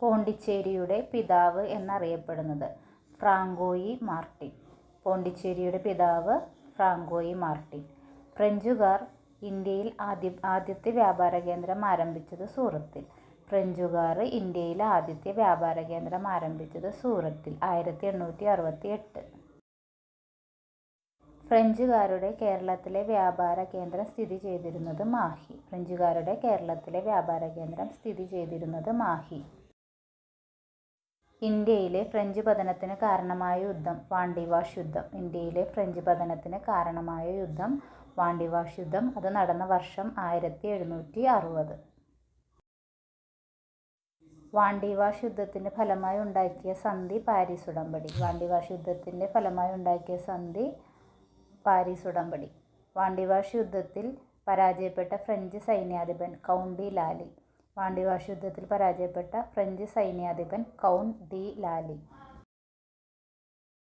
പോണ്ടിച്ചേരിയുടെ പിതാവ് എന്നറിയപ്പെടുന്നത്? ഫ്രാങ്കോയി മാർട്ടിൻ. പോണ്ടിച്ചേരിയുടെ പിതാവ് ഫ്രാങ്കോയി മാർട്ടിൻ. ഫ്രഞ്ചുകാർ ഇന്ത്യയിൽ ആദ്യത്തെ വ്യാപാര കേന്ദ്രം ആരംഭിച്ചത് സൂറത്തിൽ. ഫ്രഞ്ചുകാർ ഇന്ത്യയിലെ ആദ്യത്തെ വ്യാപാര കേന്ദ്രം ആരംഭിച്ചത് സൂറത്തിൽ 1868. ഫ്രഞ്ചുകാരുടെ കേരളത്തിലെ വ്യാപാര കേന്ദ്രം സ്ഥിതി ചെയ്തിരുന്നത് മാഹി. ഫ്രഞ്ചുകാരുടെ കേരളത്തിലെ വ്യാപാര കേന്ദ്രം സ്ഥിതി ചെയ്തിരുന്നത് മാഹി. ഇന്ത്യയിലെ ഫ്രഞ്ച് പതനത്തിന് കാരണമായ യുദ്ധം വാണ്ടിവാഷ് യുദ്ധം. ഇന്ത്യയിലെ ഫ്രഞ്ച് പതനത്തിന് കാരണമായ യുദ്ധം വാണ്ടിവാഷ് യുദ്ധം. അത് നടന്ന വർഷം 1760. വാണ്ടിവാഷ് യുദ്ധത്തിൻ്റെ ഫലമായി ഉണ്ടാക്കിയ സന്ധി പാരീസ് ഉടമ്പടി. വാണ്ടിവാഷ് യുദ്ധത്തിൻ്റെ ഫലമായി ഉണ്ടാക്കിയ സന്ധി പാരീസ് ഉടമ്പടി. വാണ്ടിവാഷ് യുദ്ധത്തിൽ പരാജയപ്പെട്ട French സൈന്യാധിപൻ count D Lali. Wandiwash യുദ്ധത്തിൽ പരാജയപ്പെട്ട ഫ്രഞ്ച് സൈന്യാധിപൻ കൗണ്ട് ഡി ലാലി.